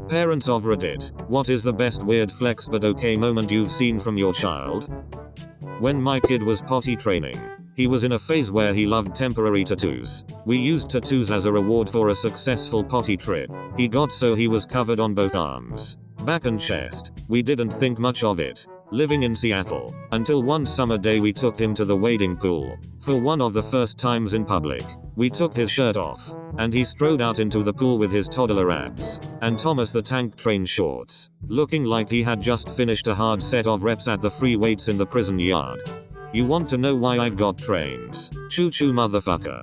Parents of Reddit, what is the best weird flex but okay moment you've seen from your child? When my kid was potty training, he was in a phase where he loved temporary tattoos. We used tattoos as a reward for a successful potty trip. He got so he was covered on both arms, back and chest. We didn't think much of it, living in Seattle, until one summer day we took him to the wading pool. For one of the first times in public, we took his shirt off, and he strode out into the pool with his toddler abs and Thomas the Tank Train shorts, looking like he had just finished a hard set of reps at the free weights in the prison yard. You want to know why I've got trains? Choo choo motherfucker.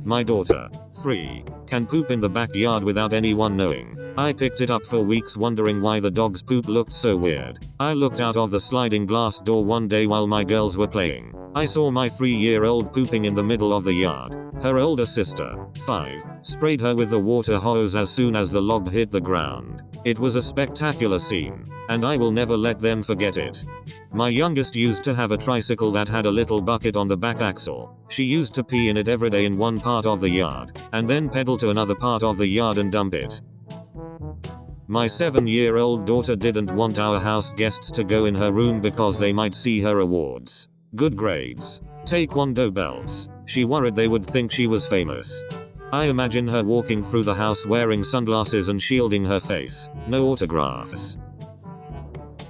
My daughter, 3, can poop in the backyard without anyone knowing. I picked it up for weeks wondering why the dog's poop looked so weird. I looked out of the sliding glass door one day while my girls were playing. I saw my 3-year-old pooping in the middle of the yard. Her older sister, 5, sprayed her with the water hose as soon as the log hit the ground. It was a spectacular scene, and I will never let them forget it. My youngest used to have a tricycle that had a little bucket on the back axle. She used to pee in it every day in one part of the yard, and then pedal to another part of the yard and dump it. My 7-year-old daughter didn't want our house guests to go in her room because they might see her awards, good grades, taekwondo belts. She worried they would think she was famous. I imagine her walking through the house wearing sunglasses and shielding her face. No autographs.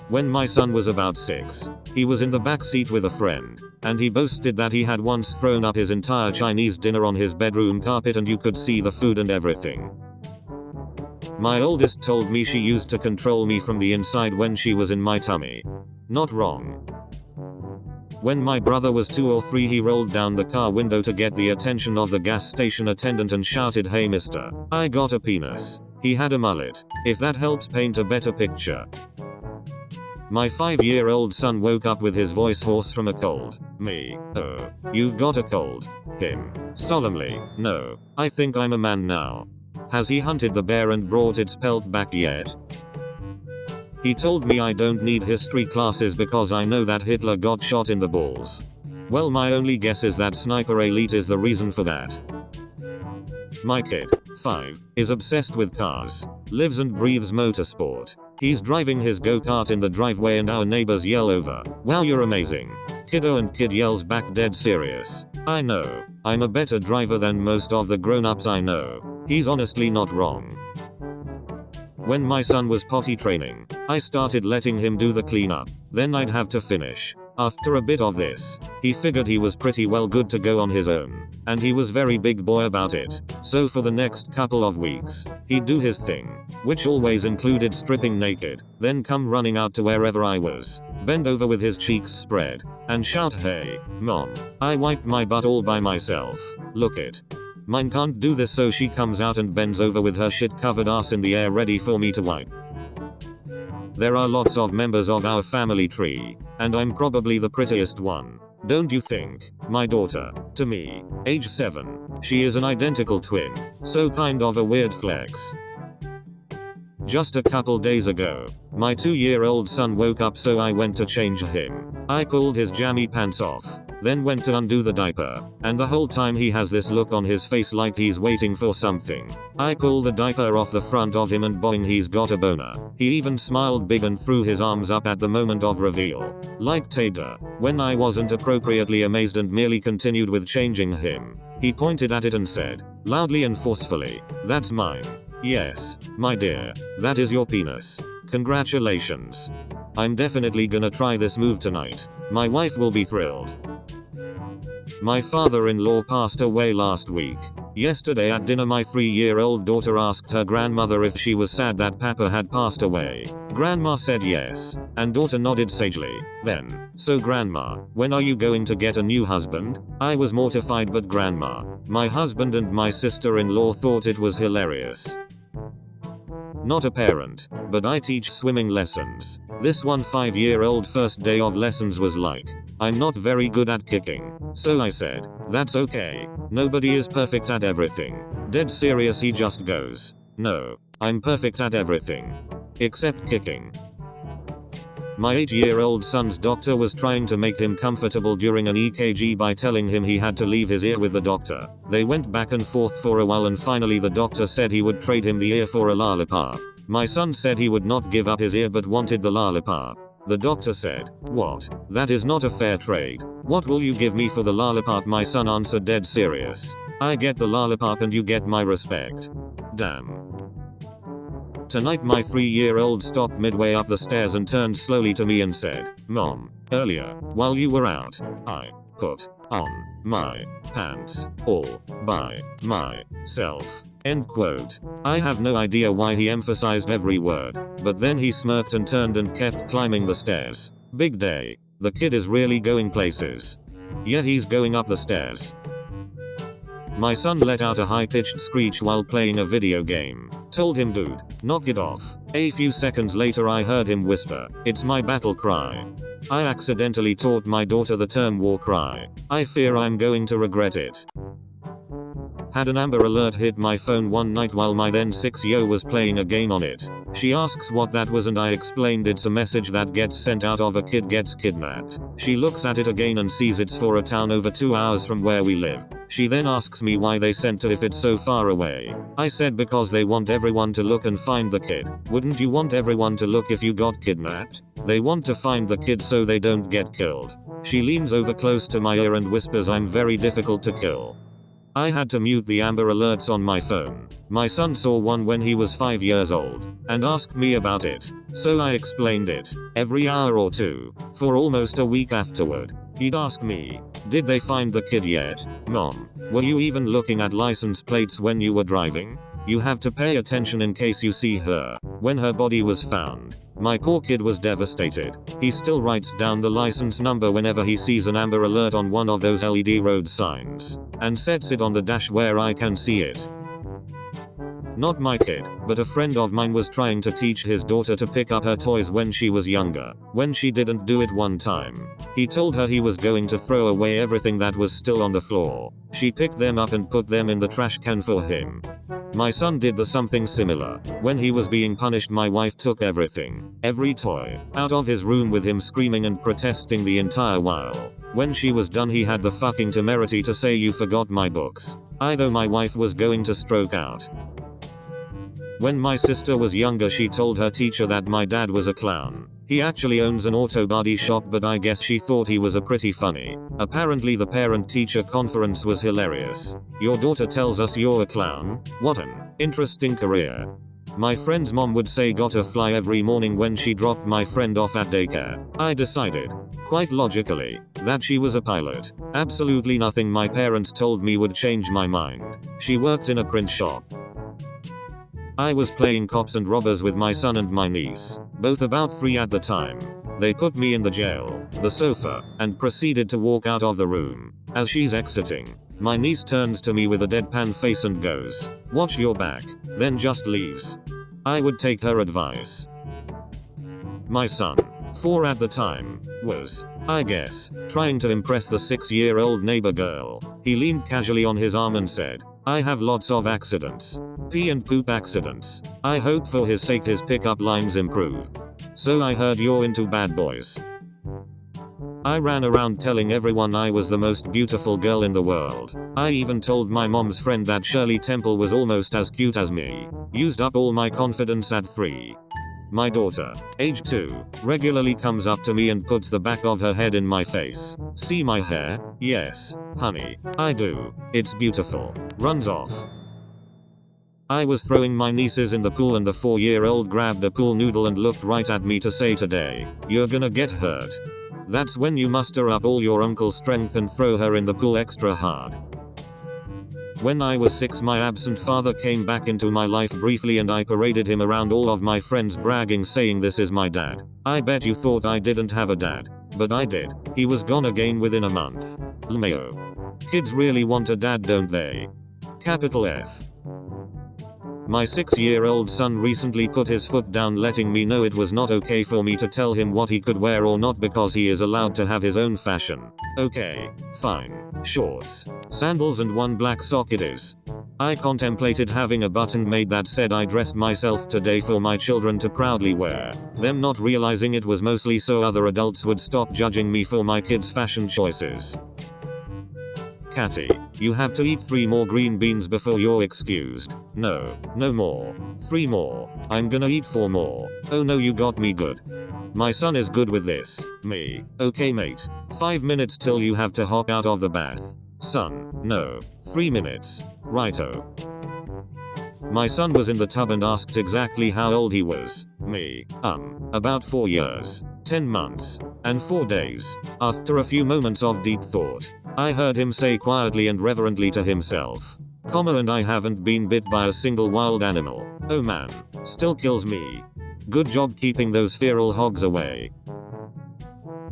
When my son was about 6, he was in the back seat with a friend, and he boasted that he had once thrown up his entire Chinese dinner on his bedroom carpet and you could see the food and everything. My oldest told me she used to control me from the inside when she was in my tummy. Not wrong. When my brother was 2 or 3, he rolled down the car window to get the attention of the gas station attendant and shouted, "Hey mister, I got a penis." He had a mullet, if that helps paint a better picture. My 5-year-old son woke up with his voice hoarse from a cold. Me, "Oh, you got a cold?" Him, solemnly, "No, I think I'm a man now." Has he hunted the bear and brought its pelt back yet? He told me I don't need history classes because I know that Hitler got shot in the balls. Well, my only guess is that Sniper Elite is the reason for that. My kid, 5, is obsessed with cars, lives and breathes motorsport. He's driving his go-kart in the driveway and our neighbors yell over, "Wow, you're amazing, kiddo," and kid yells back, dead serious. I know, I'm a better driver than most of the grown-ups I know. He's honestly not wrong. When my son was potty training, I started letting him do the cleanup, then I'd have to finish. After a bit of this, he figured he was pretty well good to go on his own, and he was very big boy about it. So for the next couple of weeks, he'd do his thing, which always included stripping naked, then come running out to wherever I was, bend over with his cheeks spread, and shout, "Hey, mom, I wiped my butt all by myself, look it." Mine can't do this, so she comes out and bends over with her shit-covered ass in the air ready for me to wipe. There are lots of members of our family tree, and I'm probably the prettiest one, don't you think? My daughter, to me, age 7, she is an identical twin, so kind of a weird flex. Just a couple days ago, my 2-year-old son woke up, so I went to change him. I pulled his jammy pants off, then went to undo the diaper, and the whole time he has this look on his face like he's waiting for something. I pull the diaper off the front of him and boing, he's got a boner. He even smiled big and threw his arms up at the moment of reveal. Like Tater, when I wasn't appropriately amazed and merely continued with changing him, he pointed at it and said, loudly and forcefully, "That's mine." Yes, my dear, that is your penis. Congratulations. I'm definitely gonna try this move tonight. My wife will be thrilled. My father-in-law passed away last week. Yesterday at dinner, my 3-year-old daughter asked her grandmother if she was sad that Papa had passed away. Grandma said yes, and daughter nodded sagely. Then, "So grandma, when are you going to get a new husband?" I was mortified, but grandma, my husband and my sister-in-law thought it was hilarious. Not a parent, but I teach swimming lessons. This one 5-year-old first day of lessons was like, "I'm not very good at kicking." So I said, "That's okay. Nobody is perfect at everything." Dead serious, he just goes, "No, I'm perfect at everything. Except kicking." My 8-year-old son's doctor was trying to make him comfortable during an EKG by telling him he had to leave his ear with the doctor. They went back and forth for a while and finally the doctor said he would trade him the ear for a lollipop. My son said he would not give up his ear but wanted the lollipop. The doctor said, "What? That is not a fair trade. What will you give me for the lollipop?" My son answered dead serious. "I get the lollipop and you get my respect." Damn. Tonight my 3-year-old stopped midway up the stairs and turned slowly to me and said, "Mom, earlier, while you were out, I put on my pants all by myself." End quote. I have no idea why he emphasized every word, but then he smirked and turned and kept climbing the stairs. Big day. The kid is really going places. Yeah, he's going up the stairs. My son let out a high-pitched screech while playing a video game. Told him, "Dude, knock it off." A few seconds later I heard him whisper, "It's my battle cry." I accidentally taught my daughter the term war cry. I fear I'm going to regret it. Had an Amber Alert hit my phone one night while my then 6-year-old was playing a game on it. She asks what that was and I explained it's a message that gets sent out of a kid gets kidnapped. She looks at it again and sees it's for a town over 2 hours from where we live. She then asks me why they sent it if it's so far away. I said because they want everyone to look and find the kid. Wouldn't you want everyone to look if you got kidnapped? They want to find the kid so they don't get killed. She leans over close to my ear and whispers, "I'm very difficult to kill." I had to mute the Amber Alerts on my phone. My son saw one when he was 5 years old, and asked me about it. So I explained it. Every hour or two, for almost a week afterward, he'd ask me, "Did they find the kid yet? Mom, were you even looking at license plates when you were driving? You have to pay attention in case you see her." When her body was found, my poor kid was devastated. He still writes down the license number whenever he sees an Amber Alert on one of those LED road signs, and sets it on the dash where I can see it. Not my kid, but a friend of mine was trying to teach his daughter to pick up her toys when she was younger. When she didn't do it one time, he told her he was going to throw away everything that was still on the floor. She picked them up and put them in the trash can for him. My son did something similar. When he was being punished, my wife took everything, every toy, out of his room with him screaming and protesting the entire while. When she was done, he had the fucking temerity to say, "You forgot my books." I thought my wife was going to stroke out. When my sister was younger, she told her teacher that my dad was a clown. He actually owns an auto body shop, but I guess she thought he was a pretty funny. Apparently the parent-teacher conference was hilarious. "Your daughter tells us you're a clown? What an interesting career." My friend's mom would say "gotta fly" every morning when she dropped my friend off at daycare. I decided, quite logically, that she was a pilot. Absolutely nothing my parents told me would change my mind. She worked in a print shop. I was playing cops and robbers with my son and my niece, both about 3 at the time. They put me in the jail, the sofa, and proceeded to walk out of the room. As she's exiting, my niece turns to me with a deadpan face and goes, "Watch your back," then just leaves. I would take her advice. My son, 4 at the time, was, I guess, trying to impress the 6-year-old neighbor girl. He leaned casually on his arm and said, "I have lots of accidents. Pee and poop accidents. I hope for his sake his pickup lines improve. So I heard you're into bad boys." I ran around telling everyone I was the most beautiful girl in the world. I even told my mom's friend that Shirley Temple was almost as cute as me. Used up all my confidence at 3. My daughter, age 2, regularly comes up to me and puts the back of her head in my face. "See my hair?" "Yes, honey, I do. It's beautiful." Runs off. I was throwing my nieces in the pool and the 4-year-old grabbed a pool noodle and looked right at me to say, "Today, you're gonna get hurt." That's when you muster up all your uncle's strength and throw her in the pool extra hard. When I was 6, my absent father came back into my life briefly and I paraded him around all of my friends bragging, saying, "This is my dad." I bet you thought I didn't have a dad. But I did. He was gone again within a month. LMAO. Kids really want a dad, don't they? Capital F. My 6-year-old son recently put his foot down, letting me know it was not okay for me to tell him what he could wear or not because he is allowed to have his own fashion. Okay, fine. Shorts, sandals and 1 black sock it is. I contemplated having a button made that said I dressed myself today for my children to proudly wear, them not realizing it was mostly so other adults would stop judging me for my kids' fashion choices. Catty, you have to eat 3 more green beans before you're excused. No, no more. 3 more. I'm gonna eat 4 more. Oh no, you got me good. My son is good with this. Me. Okay mate. 5 minutes till you have to hop out of the bath. Son. No. 3 minutes. Righto. My son was in the tub and asked exactly how old he was. Me. About 4 years, 10 months, and 4 days. After a few moments of deep thought, I heard him say quietly and reverently to himself, and I haven't been bit by a single wild animal. Oh man. Still kills me. Good job keeping those feral hogs away.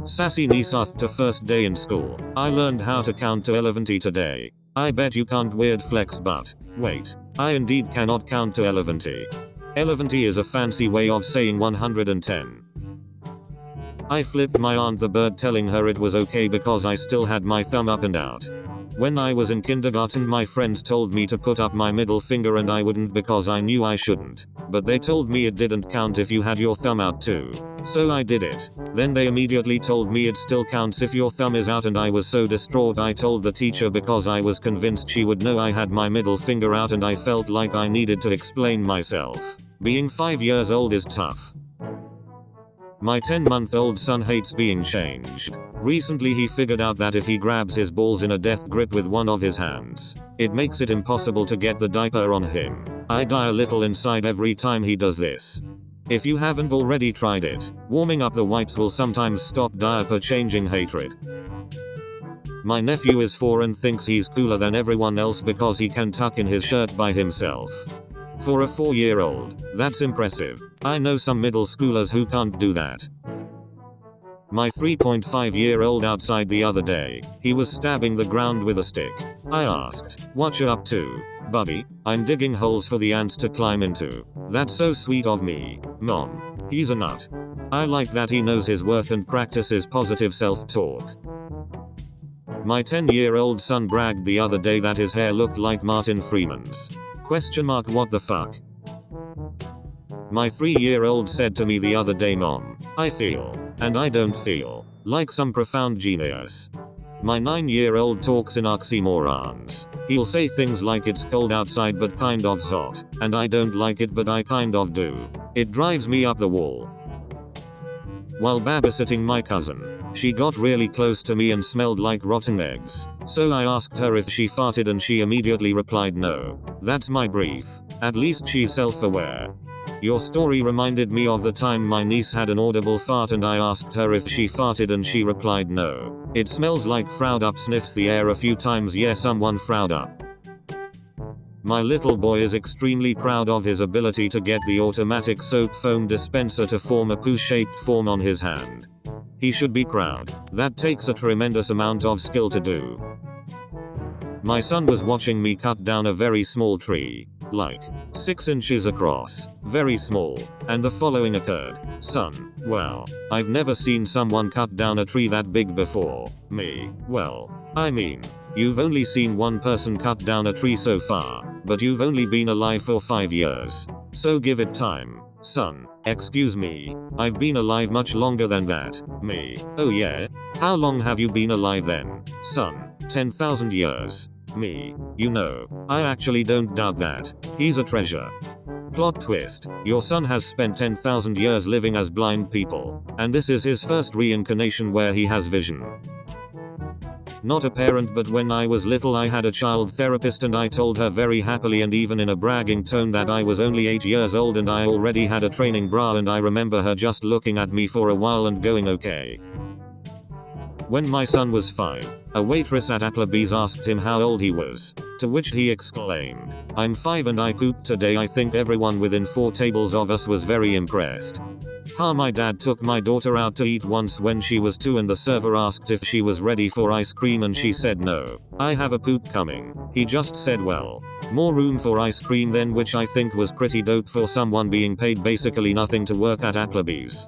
Sassy niece after first day in school. I learned how to count to 11 today. I bet you can't weird flex but, wait, I indeed cannot count to 11. 11 is a fancy way of saying 110. I flipped my aunt the bird telling her it was okay because I still had my thumb up and out. When I was in kindergarten my friends told me to put up my middle finger and I wouldn't because I knew I shouldn't. But they told me it didn't count if you had your thumb out too. So I did it. Then they immediately told me it still counts if your thumb is out and I was so distraught I told the teacher because I was convinced she would know I had my middle finger out and I felt like I needed to explain myself. Being 5 years old is tough. My 10-month-old son hates being changed. Recently he figured out that if he grabs his balls in a death grip with one of his hands, it makes it impossible to get the diaper on him. I die a little inside every time he does this. If you haven't already tried it, warming up the wipes will sometimes stop diaper changing hatred. My nephew is 4 and thinks he's cooler than everyone else because he can tuck in his shirt by himself. For a 4-year-old, that's impressive. I know some middle schoolers who can't do that. My 3.5-year-old outside the other day. He was stabbing the ground with a stick. I asked, "What you up to, buddy?" "I'm digging holes for the ants to climb into." "That's so sweet of me, Mom." He's a nut. I like that he knows his worth and practices positive self-talk. My 10-year-old son bragged the other day that his hair looked like Martin Freeman's. What the fuck? My 3-year-old said to me the other day, "Mom, I feel, and I don't feel, like some profound genius." My 9-year-old talks in oxymorons. He'll say things like it's cold outside but kind of hot, and I don't like it but I kind of do. It drives me up the wall. While babysitting my cousin, she got really close to me and smelled like rotten eggs. So I asked her if she farted and she immediately replied no. That's my brief. At least she's self-aware. Your story reminded me of the time my niece had an audible fart and I asked her if she farted and she replied no. It smells like Froud Up sniffs the air a few times. Yeah, someone Froud Up. My little boy is extremely proud of his ability to get the automatic soap foam dispenser to form a poo-shaped form on his hand. He should be proud. That takes a tremendous amount of skill to do. My son was watching me cut down a very small tree, like 6 inches across, very small, and the following occurred. "Son, wow, I've never seen someone cut down a tree that big before." Me, well, I mean, you've only seen one person cut down a tree so far, but you've only been alive for 5 years. So give it time. Son, excuse me, I've been alive much longer than that. Me, oh yeah? How long have you been alive then? Son, 10,000 years. Me, you know, I actually don't doubt that. He's a treasure. Plot twist, your son has spent 10,000 years living as blind people, and this is his first reincarnation where he has vision. Not a parent, but when I was little I had a child therapist and I told her very happily and even in a bragging tone that I was only 8 years old and I already had a training bra, and I remember her just looking at me for a while and going okay. When my son was 5, a waitress at Applebee's asked him how old he was, to which he exclaimed, "I'm 5 and I pooped today." I think everyone within 4 tables of us was very impressed. My dad took my daughter out to eat once when she was 2 and the server asked if she was ready for ice cream and she said no. "I have a poop coming." He just said, "Well, more room for ice cream then," which I think was pretty dope for someone being paid basically nothing to work at Applebee's.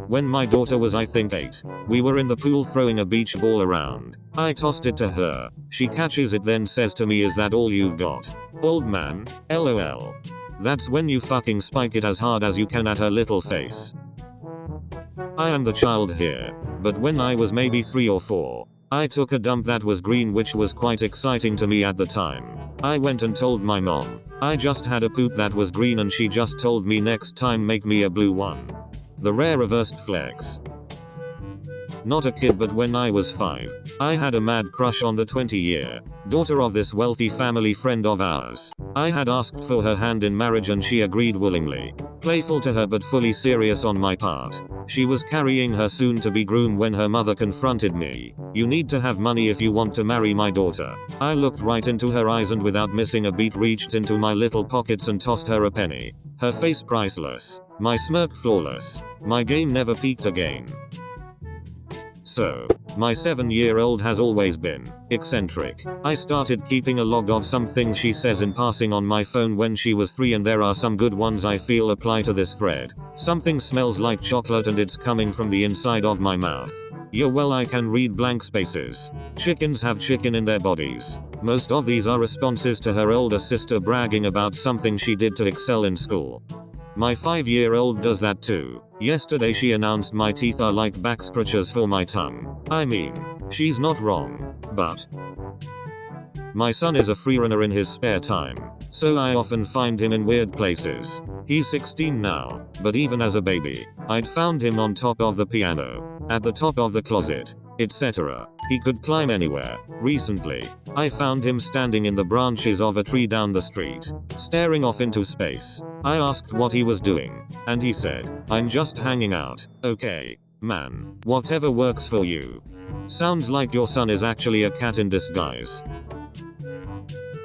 When my daughter was I think 8, we were in the pool throwing a beach ball around. I tossed it to her. She catches it then says to me, "Is that all you've got? Old man, lol." That's when you fucking spike it as hard as you can at her little face. I am the child here, but when I was maybe 3 or 4, I took a dump that was green, which was quite exciting to me at the time. I went and told my mom, I just had a poop that was green, and she just told me next time make me a blue one. The rare reversed flex. Not a kid, but when I was 5, I had a mad crush on the 20-year daughter of this wealthy family friend of ours. I had asked for her hand in marriage and she agreed willingly. Playful to her but fully serious on my part. She was carrying her soon-to-be groom when her mother confronted me. "You need to have money if you want to marry my daughter." I looked right into her eyes and without missing a beat reached into my little pockets and tossed her a penny. Her face priceless. My smirk flawless. My game never peaked again. So, my 7-year-old has always been eccentric. I started keeping a log of some things she says in passing on my phone when she was 3, and there are some good ones I feel apply to this thread. Something smells like chocolate and it's coming from the inside of my mouth. Well, I can read blank spaces. Chickens have chicken in their bodies. Most of these are responses to her older sister bragging about something she did to excel in school. My 5-year-old does that too. Yesterday she announced my teeth are like back scratchers for my tongue. I mean, she's not wrong. But my son is a freerunner in his spare time, so I often find him in weird places. He's 16 now, but even as a baby, I'd found him on top of the piano, at the top of the closet, etc. He could climb anywhere. Recently, I found him standing in the branches of a tree down the street, staring off into space. I asked what he was doing, and he said, "I'm just hanging out." Okay, man, whatever works for you. Sounds like your son is actually a cat in disguise.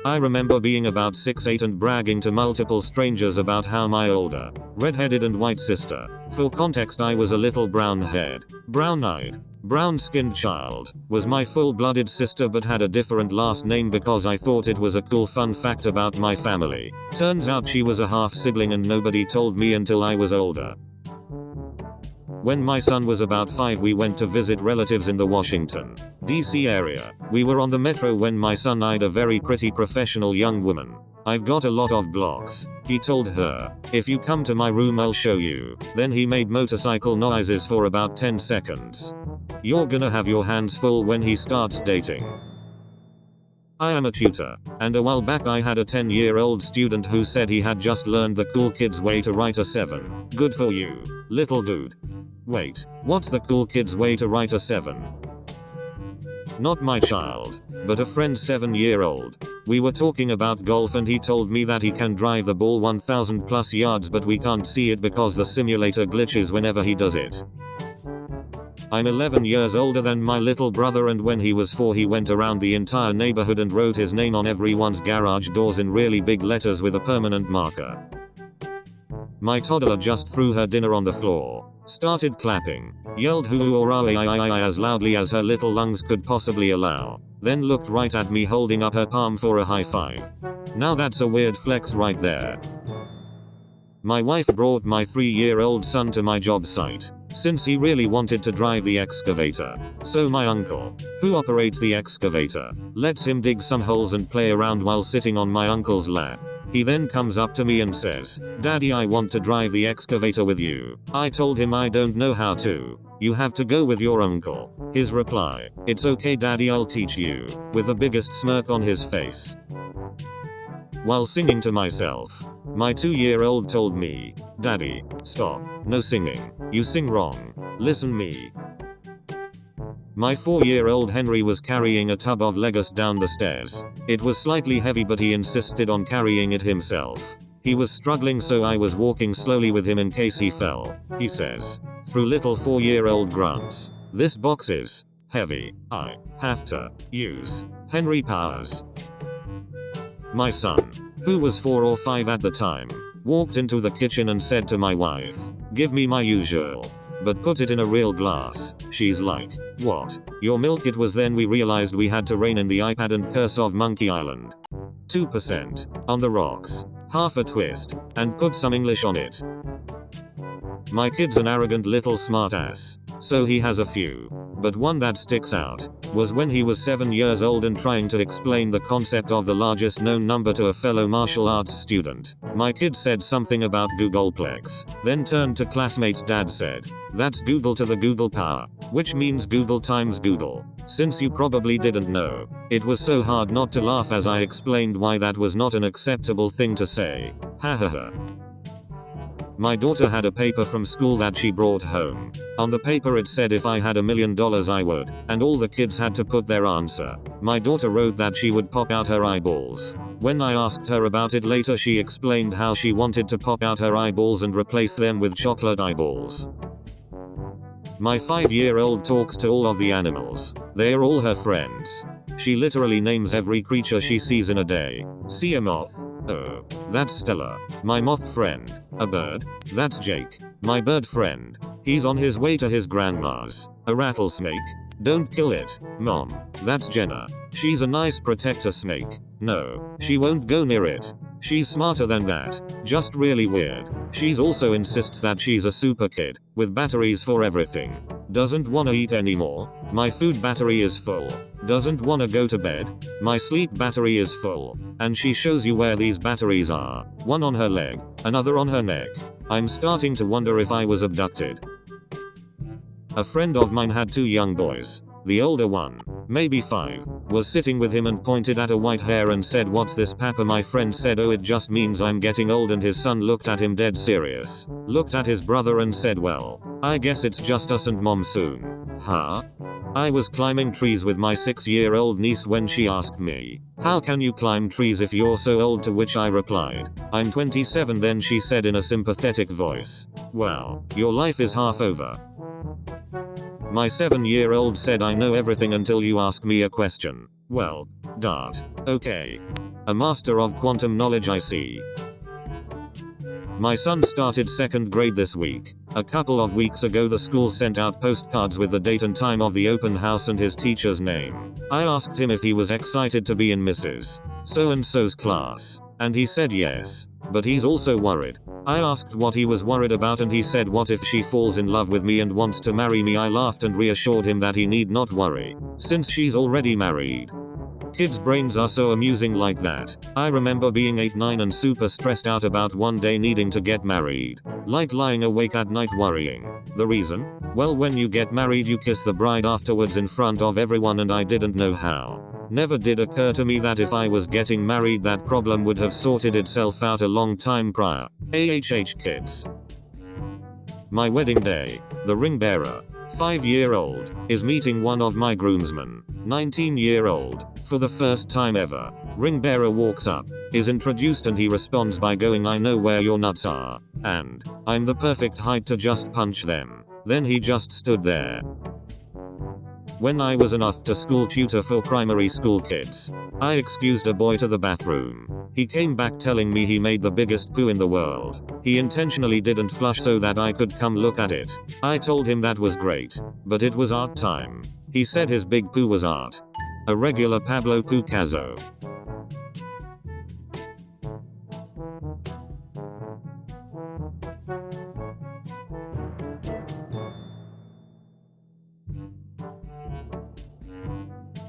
I remember being about 6-8 and bragging to multiple strangers about how my older, red-headed and white sister, for context I was a little brown-haired, brown-eyed, brown-skinned child, was my full-blooded sister but had a different last name because I thought it was a cool fun fact about my family. Turns out she was a half-sibling and nobody told me until I was older. When my son was about 5, we went to visit relatives in the Washington, D.C. area. We were on the metro when my son eyed a very pretty professional young woman. "I've got a lot of blocks," he told her. "If you come to my room I'll show you." Then he made motorcycle noises for about 10 seconds. You're gonna have your hands full when he starts dating. I am a tutor, and a while back I had a 10-year-old student who said he had just learned the cool kid's way to write a 7. Good for you, little dude. Wait, what's the cool kid's way to write a 7? Not my child, but a friend's 7-year-old. We were talking about golf and he told me that he can drive the ball 1,000 plus yards but we can't see it because the simulator glitches whenever he does it. I'm 11 years older than my little brother, and when he was 4 he went around the entire neighborhood and wrote his name on everyone's garage doors in really big letters with a permanent marker. My toddler just threw her dinner on the floor, started clapping, yelled hoo or ah as loudly as her little lungs could possibly allow, then looked right at me holding up her palm for a high five. Now that's a weird flex right there. My wife brought my 3-year-old son to my job site, since he really wanted to drive the excavator. So my uncle, who operates the excavator, lets him dig some holes and play around while sitting on my uncle's lap. He then comes up to me and says, "Daddy, I want to drive the excavator with you." I told him I don't know how to. "You have to go with your uncle." His reply, "It's okay daddy, I'll teach you," with the biggest smirk on his face. While singing to myself, my 2-year-old told me, "Daddy, stop, no singing, you sing wrong, listen me." My 4-year-old Henry was carrying a tub of Legos down the stairs. It was slightly heavy but he insisted on carrying it himself. He was struggling so I was walking slowly with him in case he fell, he says, through little 4-year-old grunts. "This box is heavy, I have to use Henry powers." My son, who was 4 or 5 at the time, walked into the kitchen and said to my wife, "Give me my usual, but put it in a real glass." She's like, "What? Your milk?" It was then we realized we had to rein in the iPad and curse of Monkey Island. 2% on the rocks, half a twist, and put some English on it. My kid's an arrogant little smartass, so he has a few but one that sticks out was when he was 7 years old and trying to explain the concept of the largest known number to a fellow martial arts student. My kid said something about Googleplex, then turned to classmates. Dad said, "That's Google to the Google power," which means Google times Google. Since you probably didn't know, it was so hard not to laugh as I explained why that was not an acceptable thing to say. Ha ha ha. My daughter had a paper from school that she brought home. On the paper it said if I had $1 million I would, and all the kids had to put their answer. My daughter wrote that she would pop out her eyeballs. When I asked her about it later, she explained how she wanted to pop out her eyeballs and replace them with chocolate eyeballs. My 5-year-old talks to all of the animals. They are all her friends. She literally names every creature she sees in a day. See a moth? Oh, that's Stella. My moth friend. A bird? That's Jake. My bird friend. He's on his way to his grandma's. A rattlesnake? Don't kill it, Mom. That's Jenna. She's a nice protector snake. No, she won't go near it. She's smarter than that. Just really weird. She's also insists that she's a super kid, with batteries for everything. Doesn't wanna eat anymore. My food battery is full. Doesn't wanna go to bed. My sleep battery is full. And she shows you where these batteries are. One on her leg, another on her neck. I'm starting to wonder if I was abducted. A friend of mine had 2 young boys. The older one, maybe 5, was sitting with him and pointed at a white hair and said, "What's this, Papa?" My friend said, "Oh, it just means I'm getting old," and his son looked at him dead serious. Looked at his brother and said, "Well, I guess it's just us and Mom soon." Huh? I was climbing trees with my 6-year-old niece when she asked me, "How can you climb trees if you're so old?" To which I replied, "I'm 27 then," she said in a sympathetic voice. "Wow, your life is half over." My 7-year-old said, "I know everything until you ask me a question." Well, Dad. Okay. A master of quantum knowledge, I see. My son started 2nd grade this week. A couple of weeks ago the school sent out postcards with the date and time of the open house and his teacher's name. I asked him if he was excited to be in Mrs. So-and-so's class, and he said yes. But he's also worried. I asked what he was worried about and he said, "What if she falls in love with me and wants to marry me?" I laughed and reassured him that he need not worry, since she's already married. Kids' brains are so amusing like that. I remember being 8-9 and super stressed out about one day needing to get married. Like lying awake at night worrying. The reason? Well, when you get married you kiss the bride afterwards in front of everyone, and I didn't know how. Never did occur to me that if I was getting married that problem would have sorted itself out a long time prior. Kids. My wedding day. The Ringbearer, 5-year-old, is meeting one of my groomsmen, 19-year-old, for the first time ever. Ringbearer walks up, is introduced, and he responds by going, "I know where your nuts are, and I'm the perfect height to just punch them." Then he just stood there. When I was an after-school tutor for primary school kids, I excused a boy to the bathroom. He came back telling me he made the biggest poo in the world. He intentionally didn't flush so that I could come look at it. I told him that was great, but it was art time. He said his big poo was art. A regular Pablo Picasso.